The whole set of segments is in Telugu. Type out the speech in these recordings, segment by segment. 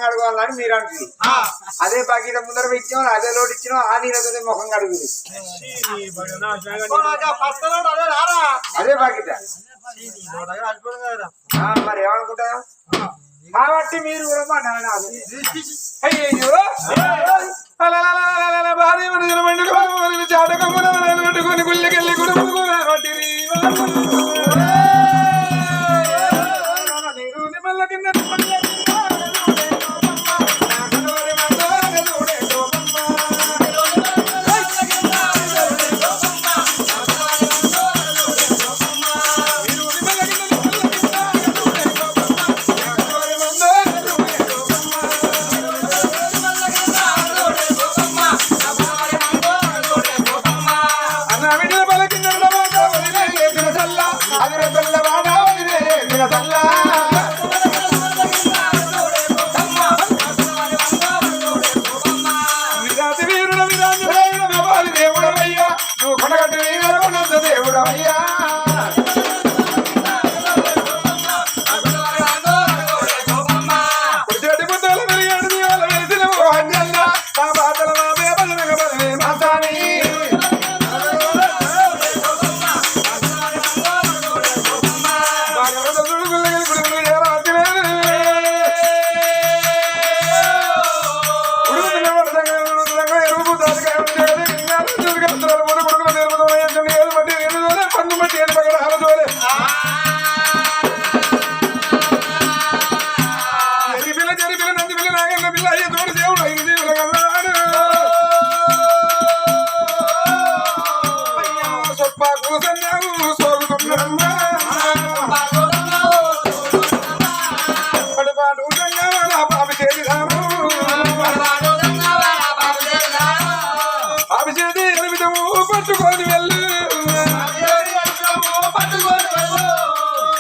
కడుకోవాలని మీరు అంటుంది. అదే బకెట్ ముందర పెట్టినాం, అదే లోటు ఇచ్చినాం, ఆ నీళ్ళతో ముఖం కడుగుతుంది. అదే బకెట్ మరి ఏమనుకుంటా కాబట్టి మీరు కూడా అయ్యో భారీ మనుషుల చాటకమ్ముని గుళ్ళకెళ్ళి కూడా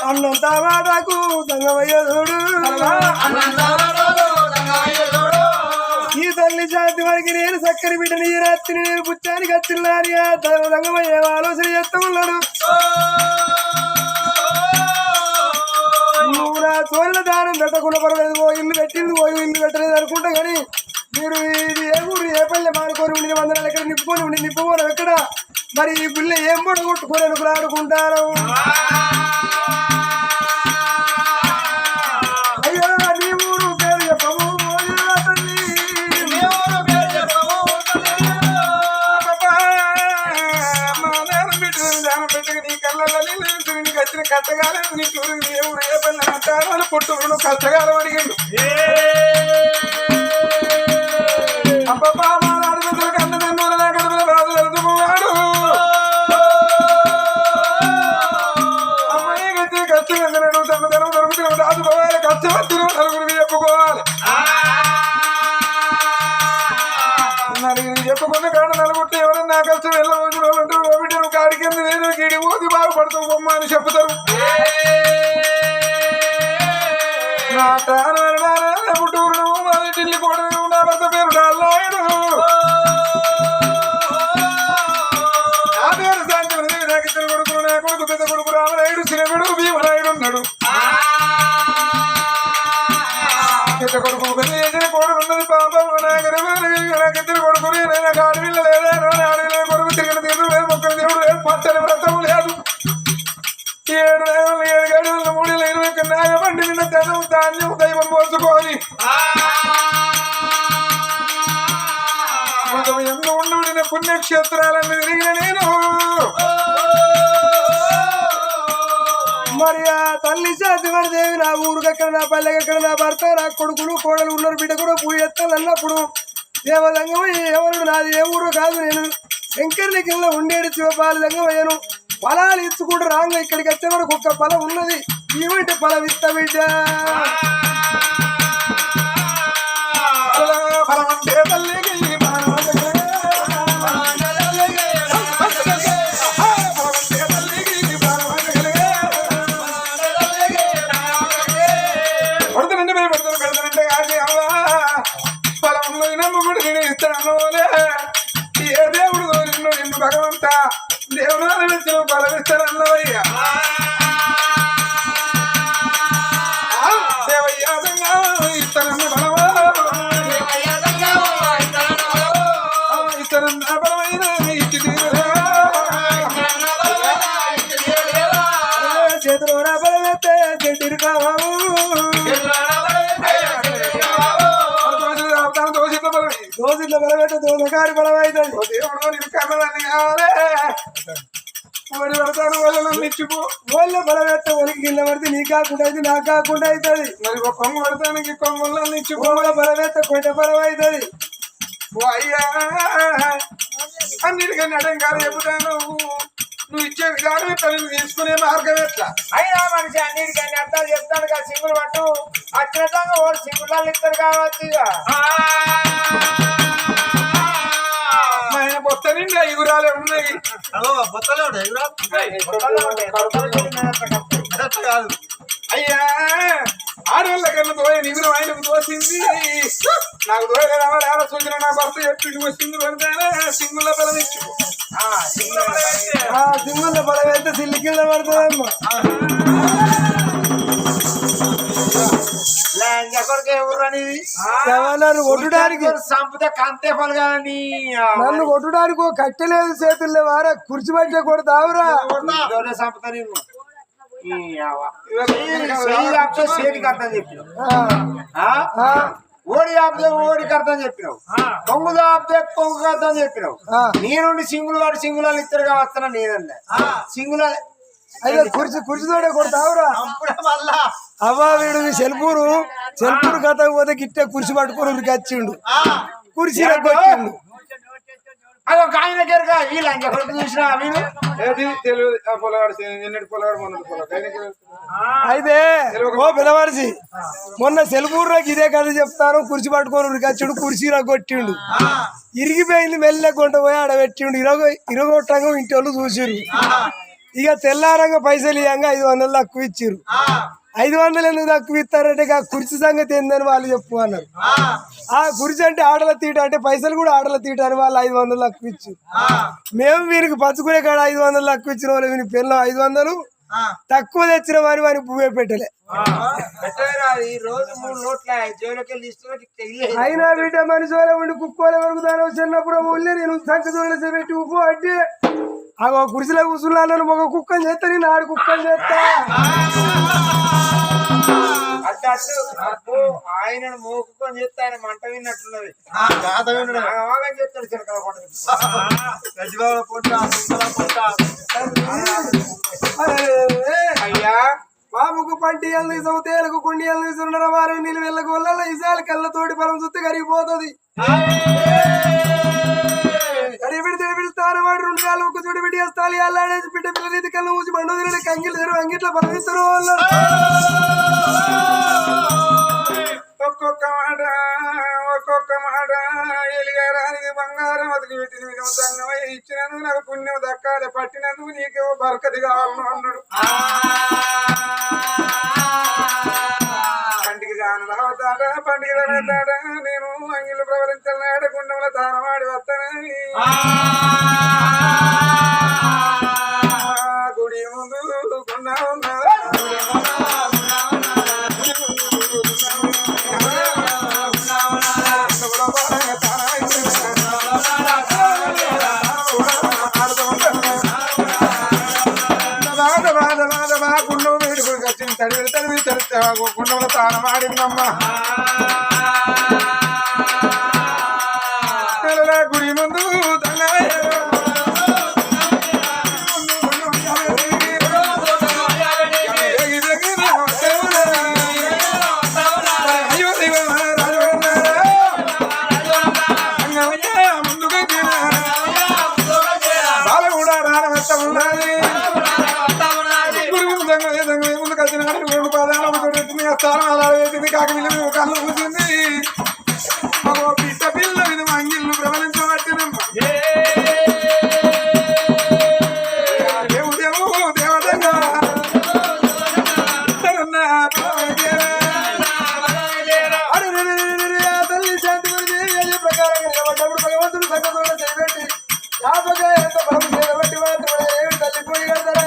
అన్నంతాకు దంగమయ్యోడు ఈ తల్లి జాతి వరకు నేను చక్కని బిడ్డని ఈ రాత్రి నేను పుచ్చానికి వచ్చిన్నాని దంగమయ్యే ఆలోచన చేస్తూ ఉన్నాడు. నువ్వు నా తోలిన దానం పెట్టకుండా పర్వాలేదు, ఓ ఇల్లు పెట్టింది ఓ ఇల్లు పెట్టలేదు అనుకుంటా. కానీ మీరు ఇది ఏ ఊరు ఏ పల్లె మానుకొని ఉండి వందనాలు ఎక్కడ నిప్పుకొని ఉండి నిప్పుకోవడం ఎక్కడ మరి ఈ పిల్ల ఏం కూడా కొట్టుకొని అనుకుని ఆడుకుంటారు. అయ్యో నీ ఊరు పేరు చెప్పము తల్లి, మా నేరం పెట్టు దానం పెట్టుకు నీ కళ్ళ నీకు వచ్చిన కష్టకాలం నీ చూడు ఏ ఊరు ఏ పల్లె అంటారు పుట్టు కష్టకాలం అడిగిండు. అబ్బా మా నాడు కన్నదన్నుల నా కడుపుల బాధలు ఎదుగువాడు. అమ్మాయి గట్టి కష్టం ఎందరడు తమ్మదనం దొరుకుతున్నాడు రాజుకోవాలి, కష్టం వచ్చిన నలుగురికి చెప్పుకోవాలి. చెప్పుకున్న కాడ నలుగుట్టి ఎవరన్నా కష్టం వెళ్ళవచ్చుంటూ బిడ్డను కాడి కింద నేను గిడి ఊది బాగుపడుతూ బొమ్మ అని చెప్తారు. నా పుట్టూరు మాది ఢిల్లీ కూడా నా భర్త పేరు డాల్లాయుడు, నా పేరు శాంతి నాకు ఇద్దరు కొడుకులు, నా కొడుకు పెద్ద కొడుకు రామనాయుడు, చిన్న కొడుకు భీమనాయుడు ఉన్నాడు. పెద్ద కొడుకు పెద్ద చేసిన కొడుకు ఉన్నది పాపం నాకు ఇద్దరు కొడుకుని నాకు ఆడవిల్ల లేదా ఆడవిల్ల కొడుకు తిరిగిన తీరు లేదు, మొక్కలు దేవుడు లేదు, పచ్చని వ్రతం లేదు. 7 గడువుల 320 నాగబండి నిన్న ధనం ధాన్యం దైవం పోసుకొని ఎన్నో ఉండిన పుణ్యక్షేత్రాలను తిరిగిన నేను. మరి ఆ తల్లి శాంతిదేవి నా ఊరికి ఎక్కడ నా పల్లెకి ఎక్కడ నా భర్త నా కొడుకులు కోడలు ఉన్నారు, బిడ్డ కూడా పూజ చేస్తాను అన్నప్పుడు దేవలింగమయ్య ఎవరు నాది ఏ ఊరు కాదు, నేను శంకర్ని కింద ఉండేది శివపాలి లింగమయ్యను. ఫలాలు ఇచ్చుకుంటూ రాంగ ఇక్కడికి వచ్చే వరకు ఒక్క ఫలం ఉన్నది, ఏమిటి ఫలం ఇస్తా బిడ్డ. ఫలం అంటే తల్లికి పడుతుందంటే మేము పెడతానంటే కానీ అవ్వా ఫలంలో నమ్ముకుంటూ నేను ఇస్తాను. ఏ దేవుడు నిన్ను భగవంత దేవుడు ఫలమిస్తానన్నవయ్యా దేవయ్యా ఇస్తానన్న ఫలమా దోసిల బలమైతే దోసకారి బలమైతుంది దేవుడు నీకు కన్నదాన్ని కావాలి ఓడి పడతాను వాళ్ళని ఇచ్చిపో వాళ్ళ బలమైతే ఒలికి కింద పడితే నీ కాకుండా అయితే నాకు కాకుండా అవుతుంది మరి ఒక కొంగు పడతానికి కొంగులను ఇచ్చిపో వాళ్ళ బలమైతే కొంచె బలమవుతుంది ఓ అయ్యా అన్నిటికన్నా అడం కాదు చెబుతాను నువ్వు ఇచ్చే విధానం తల్లిని తీసుకునే మార్గం ఎట్లా అయినా మనిషి అన్నిటికన్నీ అర్థాలు చెప్తాడు కదా సింగులు పట్టు అచ్చితంగా ఓడి సింగులు ఇస్తారు కావచ్చు ఇక ఆయన బొత్త నిండి ఎగురాలే ఉన్నాయి అయ్యా ఆడవాళ్ళ కన్నా దోయ నిగురు ఆయనకు దోసింది నాకు దోయ రావాలి ఆడ సూచన నా భర్త చెప్పి నువ్వు సింగులు పడతానా సింగుల బలం ఇచ్చు సింగుల బలమైతే సిల్లి కింద పడుతుందమ్మా కొట్టడానికి సంపుతే కంతే పలు కానీ నన్ను కొట్టడానికి ఒక కట్టెలేదు చేతుల్లో వారా కుర్చీ పట్టే కొడతావురా సంపుతా నేను చేతికి అర్థం చెప్పినావు ఓడి ఆపితే ఓడికి అర్థం చెప్పినావు కొంగు ఆపితే కొంగు అర్థం చెప్పినావు నేనుండి సింగులు వాడు సింగులాలు ఇద్దరుగా వస్తున్నా నేనన్నా సింగుల అయ్యో కుర్చీతోడే కొడతావురా అవ్వా వీడు సెల్పూరు కథ పోతే గిట్టే కుర్చీ పట్టుకుని ఉరికి వచ్చిండు కుర్చీ కొట్టిండు అదొక ఆయన దగ్గరగా వీళ్ళ కొడుకు చూసినా వీళ్ళు తెలియదు పొలగాడు నిన్నటి పొలగాడు మొన్నటి పొలగాడు అయితే ఓ పిల్లవాడిసి మొన్న సెల్పూరులోకి ఇదే కథ చెప్తాను కుర్చీ పట్టుకొని ఉరికి వచ్చిండు కుర్చీలో కొట్టిండు ఇరిగిపోయింది మెల్లె కొంట పోయి ఆడ పెట్టిండు ఇరగొట్టంగా ఇంటి వాళ్ళు చూసిరు ఇక తెల్లారంగా పైసలు ఇవ్వంగా 500 తక్కువ ఇచ్చిర్రు 500 ఎందుకు తక్కువ ఇస్తారంటే ఆ కుర్చీ సంగతి ఏందని వాళ్ళు చెప్పు అన్నారు ఆ కుర్చీ అంటే ఆటల తీట అంటే పైసలు కూడా ఆటల తీట అని వాళ్ళు 500 తక్కువ ఇచ్చారు మేము వీరికి పంచుకునే కాడ 500 తక్కువ ఇచ్చిన వాళ్ళు వీని పిల్లలు 500 తక్కువ తెచ్చిన వారి వారికి పువ్వే పెట్టలే అయినా బిడ్డ మనిషి వాళ్ళ ఉండి కుక్కోలే వరకు దాని చిన్నప్పుడు ఊళ్ళే నేను సంఖ చూడలేసి పెట్టి ఉప్పు అంటే ఆ కుర్చీలో కూర్చున్నాను ఒక కుక్కని చేస్తా నేను ఆడు కుక్కని చేస్తా ఆయన మోకుకొని చేస్తే ఆయన మంట విన్నట్టున్నది అయ్యా బాబుకు పంటి తీసావు తేలకు కుండి తీసుకున్న వారు నీళ్ళు వెళ్ళకు వల్ల ఇసాలు కళ్ళతోటి పొలం చూస్తే కరిగిపోతుంది పిలుస్తారు వాడు 2 కాళ్ళు ఒక చూడు బిడ్డ వేస్తాలి అల్లాడేసి బిడ్డ పిల్లలు కళ్ళు ఊసి బండు తిరగలి కంగిలు తెరు అంగిట్లో పరమిస్తారు వాళ్ళు ఒక్కొక్క మాట ఎలిగారానికి బంగారం అతికి పెట్టిన దంగమై ఇచ్చినందుకు నాకు పుణ్యం దక్కాలి పట్టినందుకు నీకేమో బరకతి కావాలను అన్నాడు పంటికి దానదాట పంటికి దానదాట నేను అంగిళ్ళు ప్రవలించాలని ఏడకుండంలో దానమాడి వస్తానని గుడి ముందు కుండ ఉన్నా గుండం వేడుకు వచ్చింది తడివి తెరిస్తే గుండంలో తానం ఆడిందమ్మా గుడి ముందు బాల కూడా రానవచ్చ ఉన్నది ముందు కలిసిన 2 పాదాలు స్థానం అలా వేసింది కాక వీళ్ళు కళ్ళు కూర్చుంది బిడ్డ పిల్ల ఇది అంగిళ్ళు ప్రవలించబట్టినమ్మ దేవుడేమో దేవతంగా తల్లి శాంతి ప్రకారం నిలబడ్డప్పుడు భగవంతుడు సంగతంలో చేయబెట్టి జ్ఞాపగా ఎంత బలం చేయబట్టి మాత్రం ఏమి తల్లిపోయి కడతారా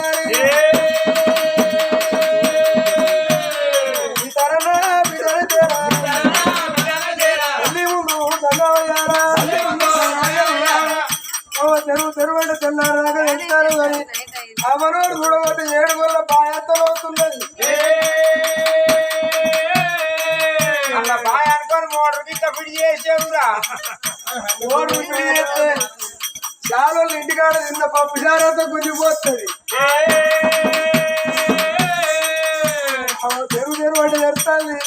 తెరువు అంటే తెల్లారాగా వెళ్తారు కానీ ఆ మనోడు చూడబోతే 7 గొల్ల బాయత్తలు అవుతున్నది అలా బాయ్ అనుకోని మోటార్ గిట్ట పిడి చేసేవురా ఓటు పిడి చేస్తే చాలా ఇంటికాడ తిన్న పప్పు చారంతా గుంజిపోతుంది. తెరువు తెరువు అంటే తెరుతుంది.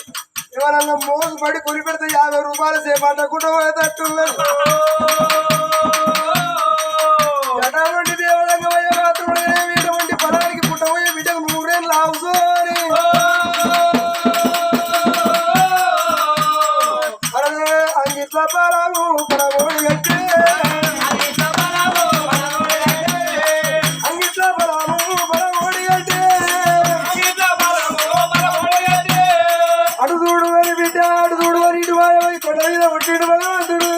ఎవరన్నా మోసు పడి కొని పెడితే 50 రూపాయలు సేపు అంటకుండా పోయేటట్టున్నారు. జటాలుండి దేవరంగమయ్య మాత్రమే వీటవంటి పొలానికి పుట్టబోయే బిడ్డకు 100 ఏళ్ళు లావుసోని అంగిట్ల పరాము పరమోడి గట్టి అంగిట్ల పరాము పరమోడి గట్టి అటు చూడు అని బిడ్డ అటు చూడు అని ఇటు వాయమని కొండ మీద పుట్టిడు భగవంతుడు.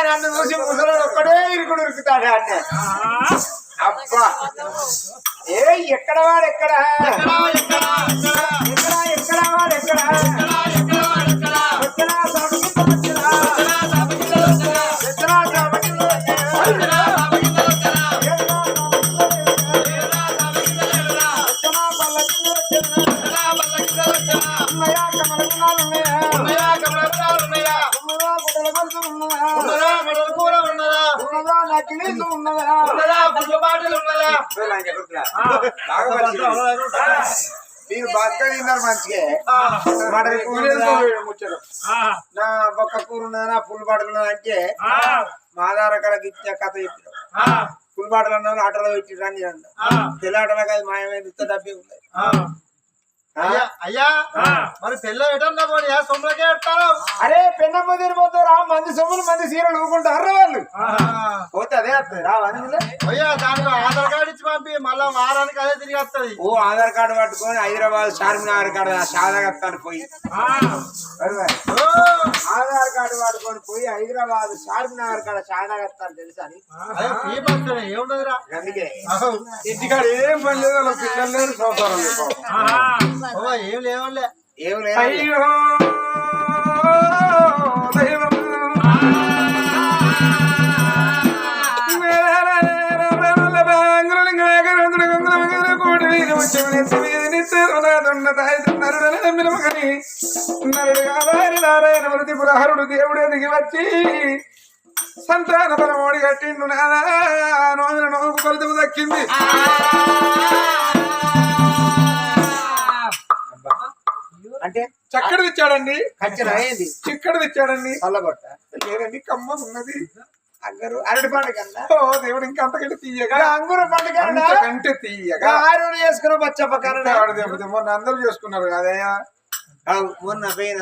నన్ను చూసి ముసలోడు ఒక్కడే ఇరుకుడు ఇరుకుతాడు అంటే అబ్బా ఏ ఎక్కడ వాడు ఎక్కడ ఎక్కడ వాడు ఎక్కడ మీరు బాగా తిన్నారు మంచిగా మటన్ కూర నా ఒక్క కూర ఉన్నదా పుల్ బాటలు ఉన్నదా అంటే మా రకాల ఇచ్చే కథ చెప్పిన పుల్ బాటలు అన్నా ఆటోలో పెట్టి రండి అన్న తెల్లాటలో కాదు మాయమైంది డబ్బే ఉన్నాయి. అయ్యా మరి పెళ్ళ ఎటన్నా పోనీ సొమ్ములకే ఎడతారు. అరే పెన్నమ్మ తిరిగిపోతారా మంది సొమ్ములు మంది సీరలు ఊకుంటారు వాళ్ళు పోతే అదే వస్తుంది రా అయ్యా దానికి ఆధార్ కార్డు ఇచ్చి పంపి మళ్ళా వారానికి అదే తిరిగి వస్తుంది. ఓ ఆధార్ కార్డు పట్టుకొని హైదరాబాద్ చార్మినార్ కాడ షాదాగత్తాను పోయి ఆధార్ కార్డు పట్టుకొని పోయి హైదరాబాద్ చార్మినార్ కాడ షాదాగత్తాను తెలుసా అని ఏమున్నదిరా అందుకే ఇంటికాడ ఏం పని లేదు వాళ్ళ పిల్లలు లేరు సంసారం లేదు. ఏం లేవలే ఏం లేదు. అయ్యో దైవం నారాయణ మృతి పురహరుడు దేవుడే దిగి వచ్చి సంతాన పరమోడి కట్టిండు నాదా నోమిన నోకు కొలుతు దక్కింది. అంటే చక్కడి తెచ్చాడండి ఖర్చు అయ్యింది చిక్కడి తెచ్చాడండి చల్లగొట్ట లేదండి కమ్మ ఉన్నది అంగరు అరటి పండుగ ఓ దేవుడు ఇంకా అంతకంటే తీయగా అంగుర పండుగ అంతకంటే తీయగా ఆరు చేసుకున్న బచ్చప్ప కారణం మొన్న అందరూ చేసుకున్నారు కదయ్యా మొన్న పోయిన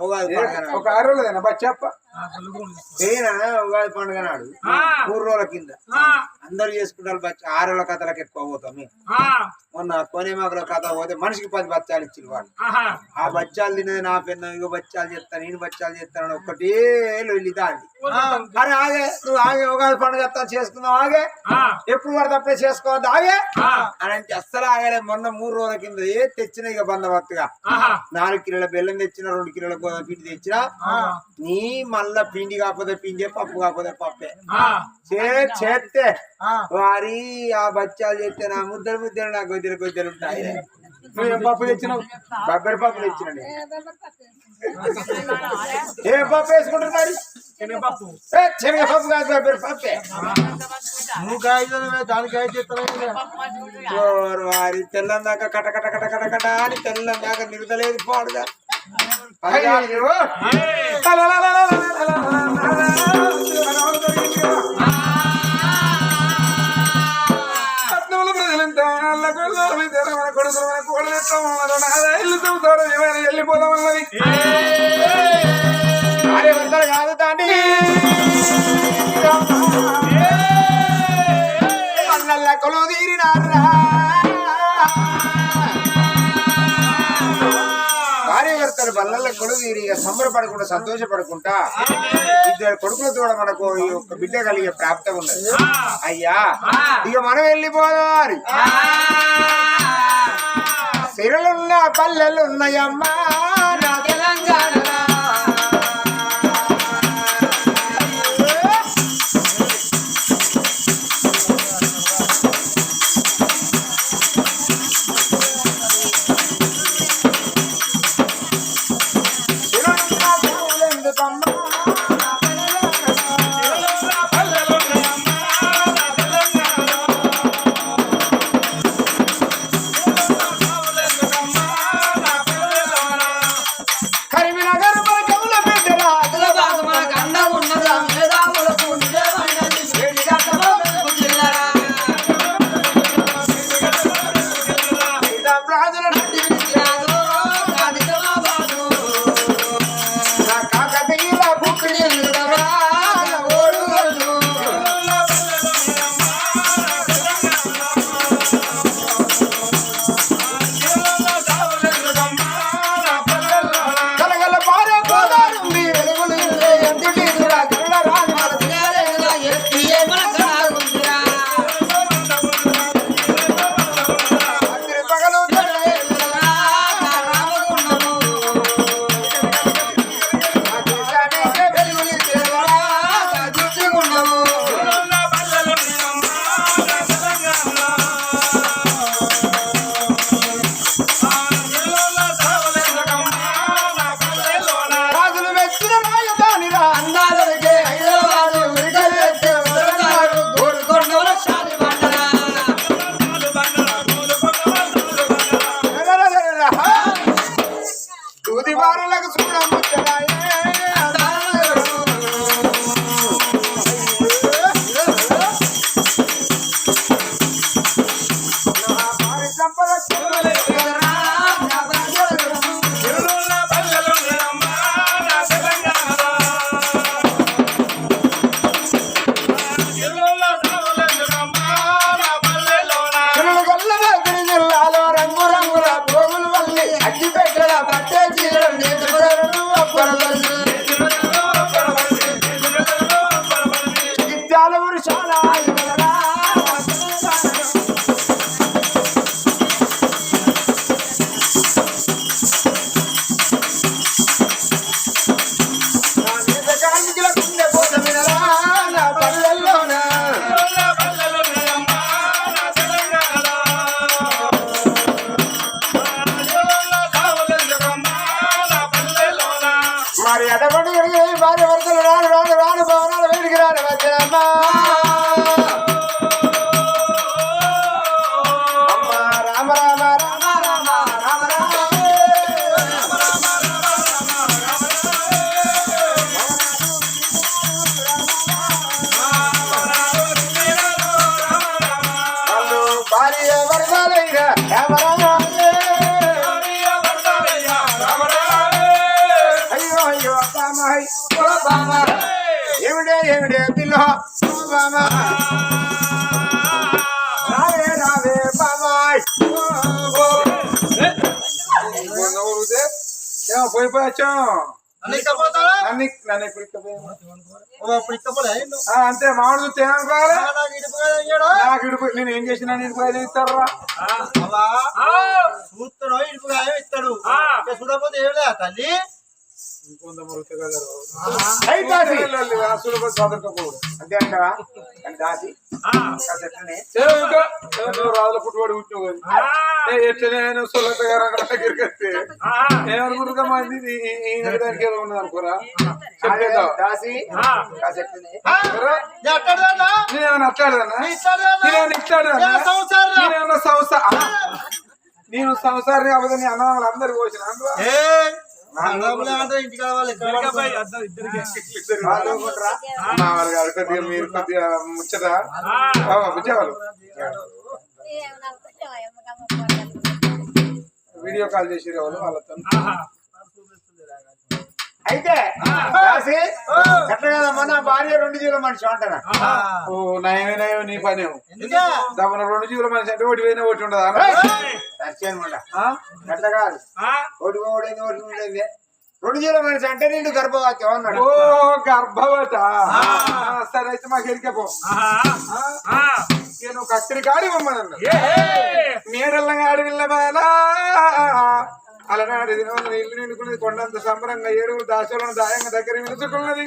ఉగాది పండుగ ఒక 6 రోజులేనా బచ్చప్ప పోయిన ఉగాది పండుగ నాడు 3 రోజుల కింద అందరు చేసుకుంటారు బచ్చ 6 రోజుల కథలకు ఎక్కువ పోతాం మేము. మొన్న కొనేమాకుల కథ పోతే మనిషికి 10 బచ్చాలు ఇచ్చిన వాళ్ళు ఆ బచ్చాలు తినేది నా పెన్న ఇగో బచ్చాలు చేస్తాను నేను బచ్చాలు చేస్తాను ఒక్కటే వెళ్ళి దాన్ని అరే ఆగే నువ్వు ఆగే ఉగాది పండుగ చేసుకుందాం ఆగే ఎప్పుడు పడితే అప్పుడే చేసుకోవద్దు ఆగే అని అంటే అస్సలు ఆగలే. మొన్న 3 రోజుల కింద తెచ్చిన ఇక బందవత్తుగా 4 కిలోల బెల్లం తెచ్చిన 2 కిలోల గోధుమ పిండి తెచ్చిన నీ మళ్ళా పిండి కాకపోతే పిండి పప్పు కాకపోతే పప్పే చేస్తే వారి ఆ బచ్చాలు చేస్తే నా ముద్దలు నా గొద్దెలు ఉంటాయి. నువ్వేం పప్పు తెచ్చినావు? బొబ్బరి పప్పు తెచ్చిన ఏ పప్పు వేసుకుంటున్నారు? శనగపప్పు శనగపప్పు కాదు బొబ్బరి పప్పే. నువ్వు కాయ దానికి వారి తెల్లం దాకా కట కట కట కట కట అని తెల్లం దాకా నిరుదలేదు పాడుగా వెళ్ళిపోదామన్నది కాదు తాండి కొలువు తీరినారా భార్యభర్తలు బల్లల కొలువు తీరి సంబరపడకుండా సంతోషపడకుండా ఇద్దరు కొడుకులతో కూడా మనకు ఈ యొక్క బిడ్డ కలిగే ప్రాప్తం ఉన్నది అయ్యా ఇక మనం వెళ్ళిపోదారి సిరలున్న పల్లెలున్నాయమ్మా నా తెలంగాణ మరి అడగడు భార్యభర్తలు రాను రాను రాను భవనాలు వేడికి రాను వచ్చామ్మా రామ రామ రామ రామ రామ రామ వాళ్ళు భార్య వర్గాలైన రామ రామ ఏమిడే పిల్ల రావే రావే బాబాయ్ పోయి వచ్చాం నన్ను అంతే మామిడి చూస్తే ఏమనుకోవాలి నాకు ఇడుపు నేను ఏం చేసినా ఇడుపు ఇస్తారా చూస్తాడు ఇడుపుగా ఇస్తాడు చూడకపోతే ఏం లేదా తల్లి అంతే అంటావా దాసి రాజుల పుట్టుబడి ఎట్లనే దగ్గరికి వస్తే ఏమనుకుంటున్నా మంది దానికి ఏదో ఉన్నది అనుకోరా దాసి నేనేమన్నా అట్లాడదన్నా నేనేమన్నా సంసారం నేను సంసారం కాకపోతే నీ అన్నదమ్ములు అందరు పోసిన ఇంటికి కావాలి కొద్దిగా మీరు కొద్దిగా ముచ్చట బుజ్జేవాళ్ళు వీడియో కాల్ చేసి వాళ్ళు వాళ్ళతో అయితే రాసి ఎట్లా కదమ్మా నా భార్య 2 జీవుల మనిషి అంటారా ఓ నయమే నీ పని ఎందుకే దమన 2 జీవుల మనిషి అంటే ఒకటి పోయినా ఒకటి ఉండదా సత్యం అనమాట ఎట్లా కాదు ఒకటి పోవడేది ఒకటి ఉండేది 2 జీవుల మనిషి అంటే నిండు గర్భవతి అన్నాడు ఓ గర్భవత సరే అయితే మాకు ఎరికపో నువ్వు కత్తిరి కాడి మమ్మల్ని మేడల్లంగా అడవిల్ల బాలా అలనాడు దినవంతులు ఇల్లు నిండుకున్నది కొండంత సంబరంగా 7 దాసులను దాయంగా దగ్గర నిలుచుకున్నది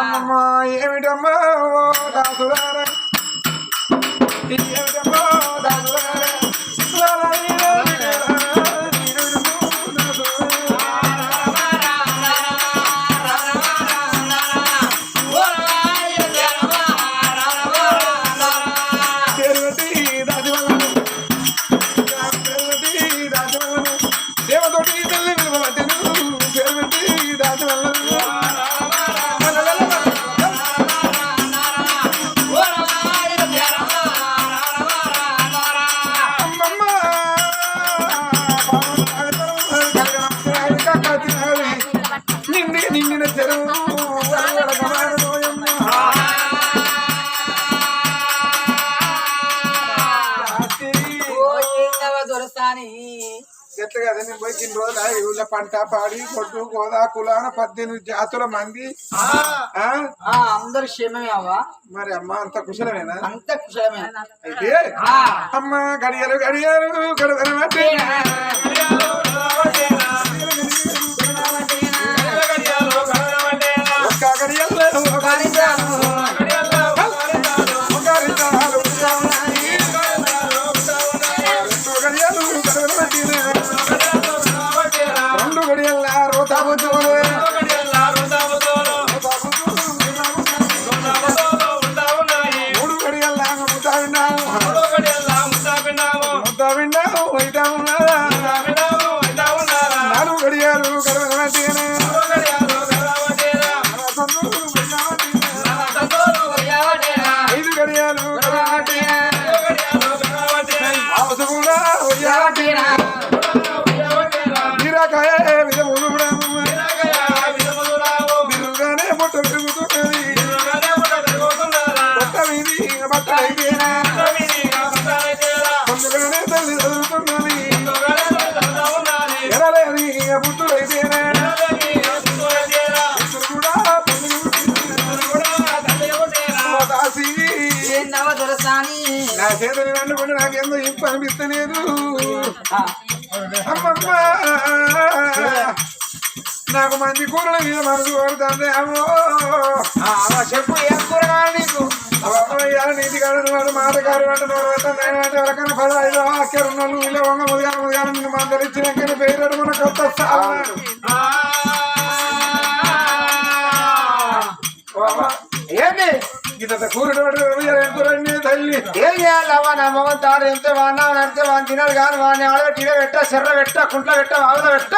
అమ్మమ్మా ఏమిటమ్మా ఓ దాసులారా ఏమిటమ్మా దాసులారా నిండిన చెరువు ఎట్లా కదా నేను పోయి ఇన్ని రోజులు ఊళ్ళో పంట పాడి కొట్టు గోదా కులాన 18 జాతుల మంది అందరు క్షేమమే అవ్వా మరి అమ్మ అంత కుశలమేనా అంత క్షేమే అయితే అమ్మ గడియలు గడియలు గడవనట్టే ఒక్క గడియల్లో ఒక రెండు గడియల్లా రోతాబుతూ మూడు గడియల్లా ముద్దా విన్నాము అయితా ఉన్నారా 4 గడియాలు గడవనట్టే 5 గడియాలు గడవనట్టే అవసరం కూడా బీరకాయ విధములు బిరుగానే పొట్ట పెరుగుతున్నది పొట్ట మీది బట్ట అయిపోయినా ముందుగానే తల్లి చదువుతున్నది ఎరలేని పుట్టులు అయిపోయినా కూడా దాసి నా చేతులు వండుకుంటే నాకేందో ఇంపు అనిపిస్తలేదు అమ్మమ్మ నాకు మంచి కూరల మీద మనసు పడుతుంది అమ్మో చెప్పు ఏం కూరగా నీకు నీతి కాడు వాడు మాటగారు అంటే నేనంటే ఎవరికైనా 15 ఆఖ్యారు ఉన్నాను ఇలా వంగ ముదిగాను నిన్ను మందలిచ్చినాకనే పేరు మన కొత్త ఏంటి ఇంత కూరడు కూరండి తల్లి ఏం చేయాలవ్వ నా మొగం తాడు ఎంత వాడినా నడితే వాడిని తినాలి కానీ వాడిని ఆడబెట్టి ఇడ పెట్ట చెర్ర పెట్ట కుంట్ల పెట్ట ఆవుల పెట్ట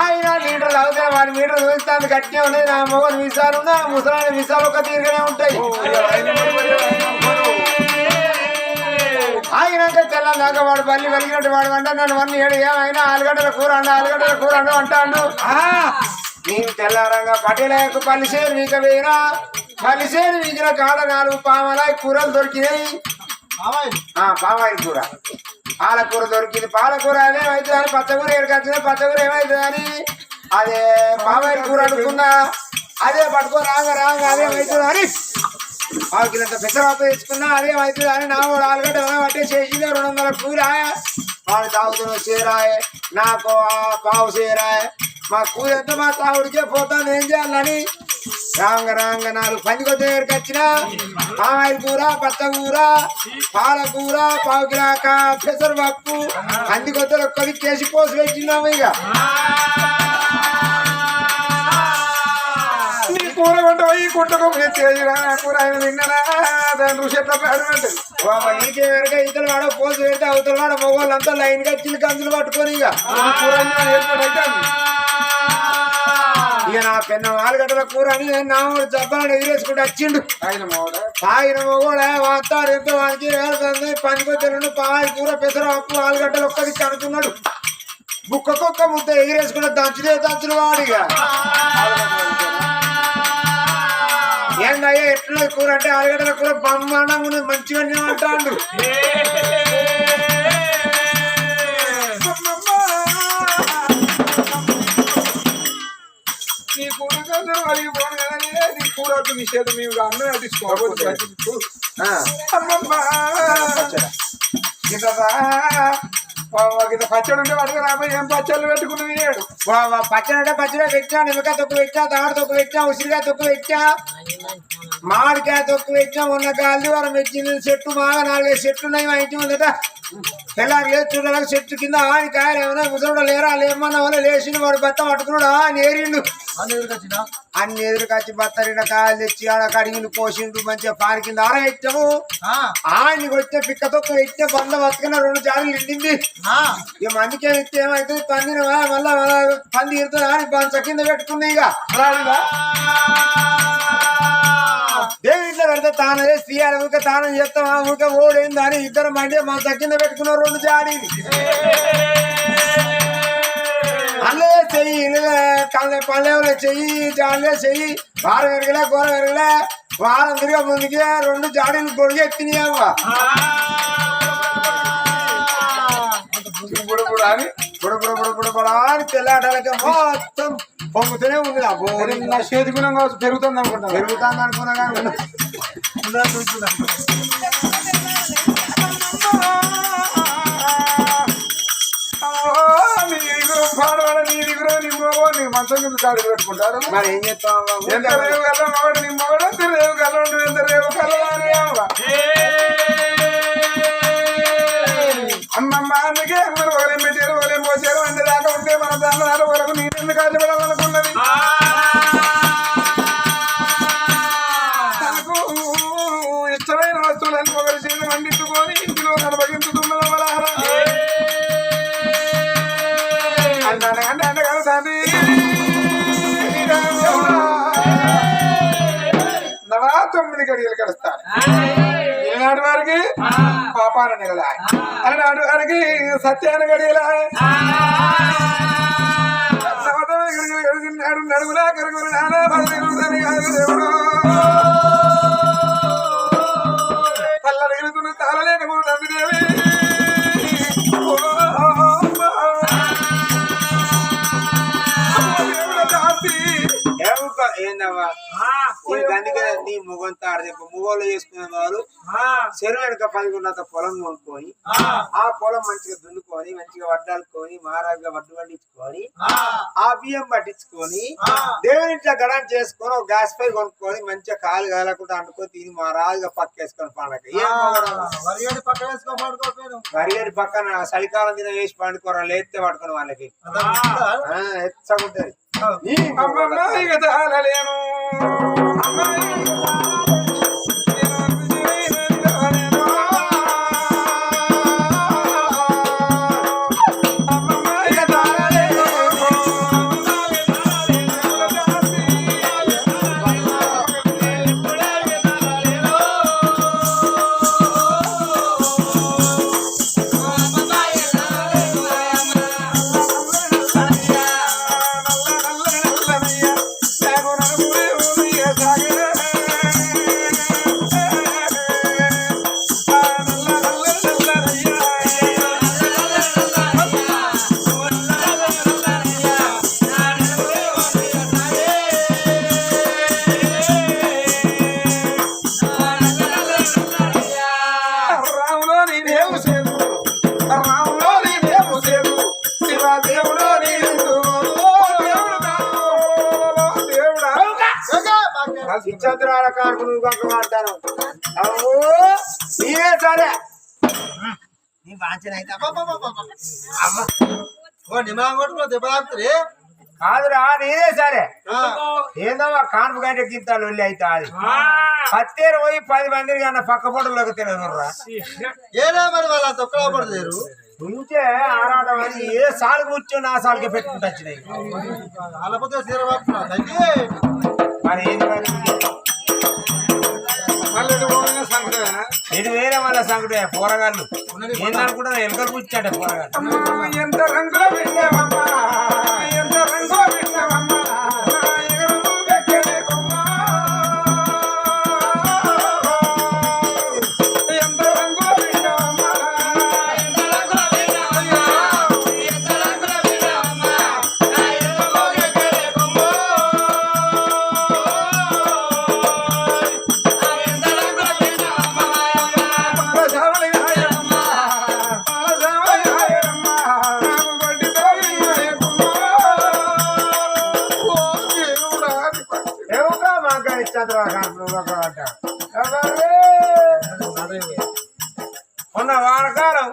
అయినా లీటర్లు అవుతాయి వాడి మీటర్ చూస్తాను గట్టిగా ఉన్నాయి నా మొగలు వీసాలు నా ముసలాన్ని వీసాలు ఒక తీరుగానే ఉంటాయి అయినాక తెల్లదాక వాడు బల్లి వెలిగినట్టు వాడు అంట నన్ను 1 7 ఏమైనా 4 గంటల కూర అంటాడు నేను తెల్లారంగా పటేలకు పల్లిసేరు వీక వేయినా పల్లిసేరు వీకిన కాడ 4 పామలాయి కూరలు దొరికినాయి పామాయిల్ కూర పాలకూర దొరికింది పాలకూర అదేమైతుంది అని పచ్చకూర ఎక్కడికి పచ్చకూర ఏమైతుంది అని అదే పామాయిల్ కూర అనుకున్నా అదే పట్టుకో రాంగ అదేమవుతుంది అని 1 కిలోంత పెసరపప్పు తెచ్చుకున్నా అదేమవుతుంది అని నా 4 ఆలుగడ్డ పట్టే చేసింది 200 కూర వాడు తాగుతున్న చీరాయే నాకు పావు చీరాయే మా కూర ఎంత మా తాగుడికే పోతాను ఏం చేయాలని రాంగ 4 పందికొద్ద దగ్గరికి వచ్చిన పామాయిల్ కూర పచ్చకూర పాలకూర పావు కిలాక పెసరపప్పు పందికొద్దలు ఒక్కది కేసి పోసి పెట్టినాము ఇక నీ కూర వంట పోయి కుట్టకు చేసిరా కూర ఆయన తిన్ననా దాని రుచి ఎట్లా పేడమంటది నీకే వెనక ఇతలు వాడ పోసి పెడితే అవతల వాడ మొగోళ్ళంతా లైన్ గా చిల్లి కంచులు పట్టుకొని ఇక ఇక నా పెన్న 4 గంటల కూర అని నా జబ్బాన్ని ఎగిరేసుకుంటూ వచ్చిండు. తాగిన కూడా వాతాడు ఎంతో వానికి వేస్తుంది. పనికొచ్చాడు పాయి కూర పెసర అప్పు 4 గంటలు ఒక్కడికి అనుకున్నాడు. బుక్కకొక్క ముద్ద ఎగిరేసుకుంటే దంచుడు వాడిగా ఏందయ్యా ఎట్లా కూర అంటే 6 గంటల కూర బ్రహ్మాండంగా ఉన్నది మంచిగా అంటాడు. నీ కూర కోసం అడిగి పోను కదా నీ కూర నిషేధం మేము అన్నం తీసుకోవచ్చు. పచ్చడి ఉంటే వాడికి రాబోయే ఏం పచ్చళ్ళు పెట్టుకుని తినేడు. పచ్చడి అంటే పచ్చడి పెట్టా, నిమ్మకాయ తొక్కు పెట్టా, తాడు తొక్కు పెట్టా, ఉసిరికాయ తొక్కు పెట్టా, మామిడికాయ తొక్కు పెట్టా. ఉన్న గాలివారం పెట్టింది చెట్టు బాగా 4-5 చెట్లు ఉన్నాయి మా ఇంటి ముందట. తెల్లారి లేదు చూడడానికి చెట్టు కింద ఆని కాయలు ఏమైనా ముసలు లేరా లేమన్నా వల్ల లేచిండు. వాడు బత్త పట్టుకున్నాడు అని ఏరిండు. అన్ని ఎదురుకొచ్చి బత్తరిన కాయలు తెచ్చి ఆడ కడిగిన పోసిండు. మంచిగా పాని కింద ఆర పెట్టాము. ఆయన్ని కొట్టే పిక్క తొక్కు పెట్టే బంద బతుకున్న 2 జాడీలు నిండింది. ఇక మందికే ఇస్తే ఏమైతుంది పందిన మళ్ళా పంది ఇరుతుంది అని బంచ కింద పెట్టుకుంది. ఇక దేవి ఇంట్లో పెడితే తానం చేసి తీయాలి. ఊరికే తానం చేస్తామా ఊరికే ఓడైంది అని ఇద్దరు మండి మా కింద పెట్టుకున్న 2 జాడీలు. అల్లే చెయ్యి పల్లెలో చెయ్యి జాడీలే చెయ్యి వారం వెరగలే కూర వెరగలే వారం తిరిగా ముందుకే 2 జాడీలు గొడిగి ఎత్తినాయవ్వ. అని తెల్లాటాలకే మొత్తం పొంగుతూనే ఉంది. నా చేతి గుణం కావచ్చు పెరుగుతుంది అనుకుంటా. పెరుగుతుంది అనుకున్నా కానీ నీ దిగురు నీ మగో నీ మంచం కింద చాడు పెట్టుకుంటారు. మరి ఏం చేస్తాం? ఎంత రేవు కల మగడు నీ మగడు ఎంత రేవు కల ఉంటుంది. ఎంత రేవు కల అమ్మమ్మ అందుకే అందరూ ఓలేం పెట్టారు ఓలేం పోసారు. అన్ని దాకా ఉంటే మన దాని వరకు నేను ఎందుకు కాల్చబడాలనుకున్నది. తనకు ఇష్టమైన వస్తువులను ఒకరి చేతి వండించుకొని ఇంటిలో కనబగించుతున్నది అవలాహరా అంటే అంటే కదా తండ్రి. నవా 9 గడియలు కలుస్తాను. ఈనాటి వారికి పాపాన నెల అలనాడు వారికి సత్యాన గడియలా నాడు నడుగులా కరుగులు నానా దేవుడు తల్ల ఎగుతున్న తాళలేకపోతుంది దేవి. ఏందమ్మా అందుకే నీ ముఖంతో ఆడదేపు ముగోళ్ళు చేసుకునే వాళ్ళు చెరువు వెనుక 10 గుంటల పొలం కొనుక్కొని ఆ పొలం మంచిగా దున్నుకొని మంచిగా వడ్డాలుకొని మహారాజుగా వడ్డు పండించుకొని ఆ బియ్యం పట్టించుకొని దేవుని ఇంట్లో గడం చేసుకొని ఒక గ్యాస్ పై కొనుక్కొని మంచిగా కాలు కాలకుండా అంటుకొని తిని మహారాజుగా పక్కేసుకొని పండగ వరిగడి పక్కన చలికాలం తిన వేసి పండుకోరా లేస్తే పట్టుకుని వాళ్ళకి ఎచ్చగుంటది. అమ్మాయి తాళలేను చంద్రాల కానుకు నువ్వు కక్క మాట్లాడు నీవే సరే నీ వాంచన అయితే దెబ్బ తాకుతుంది కాదురా నేనే సరే ఏందమ్మా కానుపు గంట గింతాలు వెళ్ళి అయితే అది పత్తేరు పోయి 10 మందిని కన్నా పక్క పొడలోకి తినదుర్రా ఏనా మరి వాళ్ళ తొక్కలా పడలేరు ఉంటే ఆరాటం అని ఏ సాలు కూర్చొని ఆ సాలుకి పెట్టుకుంటూ వచ్చినాయి అలపోతే సీరబాబు మరి ఏది మరి మళ్ళీ సంగతేనా ఇది వేరే వాళ్ళ సంగటే పోరగాళ్ళు ఏందనుకుంటా ఎలుకలు కూర్చాడే పోరగాళ్ళు ఎంత రంగుల పెట్టావమ్మా ఎంత రంగుల పెట్టావమ్మా ఎగరము వెక్కడే కొమ్మ ఎంత రంగుల పెట్టావమ్మా ఎంత రంగుల పెట్టావమ్మా ఎంత రంగుల పెట్టావమ్మా ఎగరము వెక్కడే కొమ్మ ఎంత రంగుల పెట్టావమ్మా పాలజావలి హాయమ్మా పాలజావలి హాయమ్మా నాకు బడ్డి తోలి హాయమ్మా ఓ దేవుడా ఏమో మాకు చంద్రబాబు మొన్న వానకాలం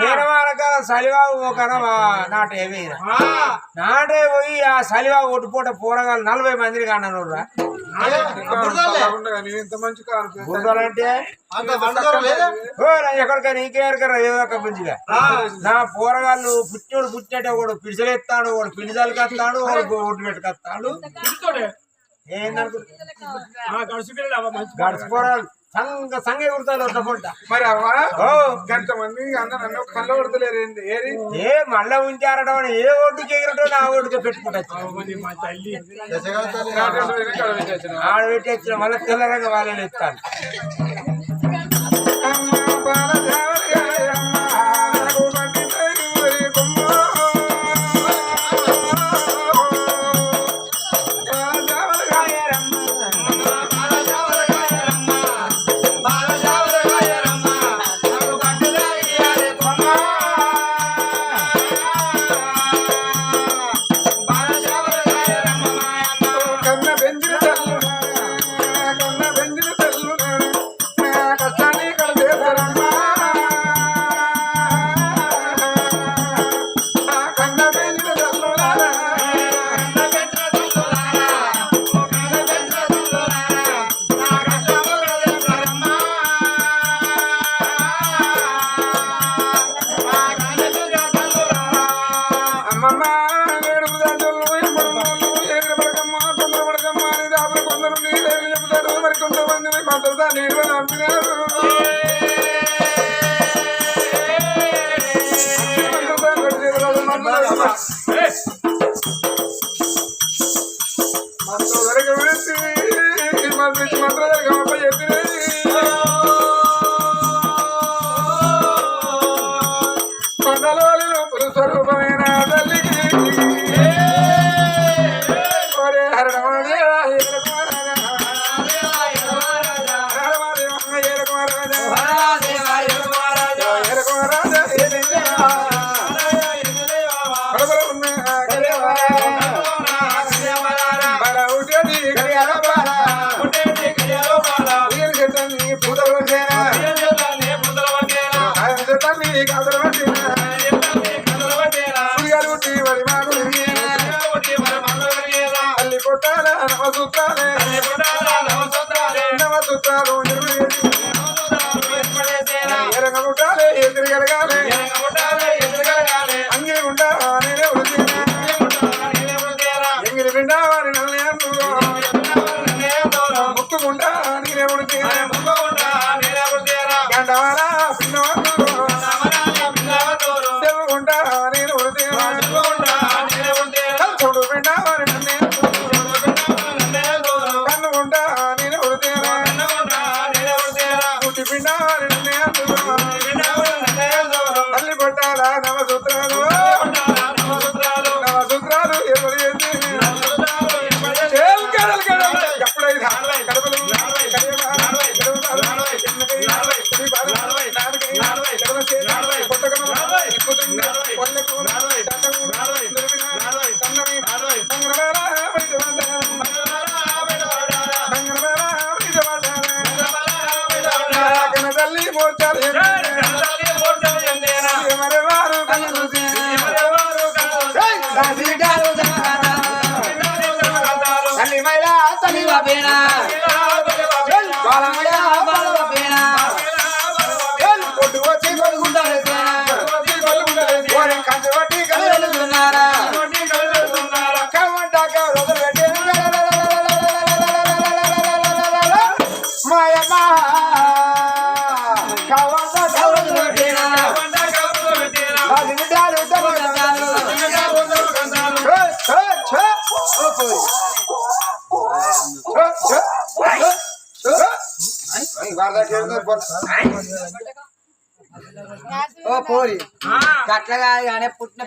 పేర వానకాలం సలివాగు ఒకన నాటే వేయరా నాటే పోయి ఆ సలివాగు ఒట్టుపూట పోరగాలు 40 మందిని కన్నానురా ఇంత మంచి కారు బురదలంటే అంత వండగరం లేదా ఎక్కడికైనా ఇంకెక్కడికైనా ఏదో ఒక మంచిగా నా పోరగాళ్ళు పుట్టినట్టు ఒకడు పిడిసలేస్తాడు ఒకడు పిడిసలకి వస్తాడు ఒకడు ఒడ్డు పెట్టుకొస్తాడు గడిచి పోరాలు సంగ కుడతాడు ఒట్టపొట్ట మరి అవ్వా ఎంతమంది అన్న నన్ను కళ్ళ కొడతలేరు ఏరి ఏ మళ్ళా ఉంచారటం అని ఏ ఒడ్డుకి ఎగిరటో నా ఒడ్డుకి పెట్టుకుంటా ఆడ పెట్టేసిన మళ్ళీ తెల్లరంగా వాళ్ళని ఎత్తాను స్వరూపమైన తల్లికి నవసూత్రాలు ఓ పోరి అట్లా కాదు కానీ పుట్టిన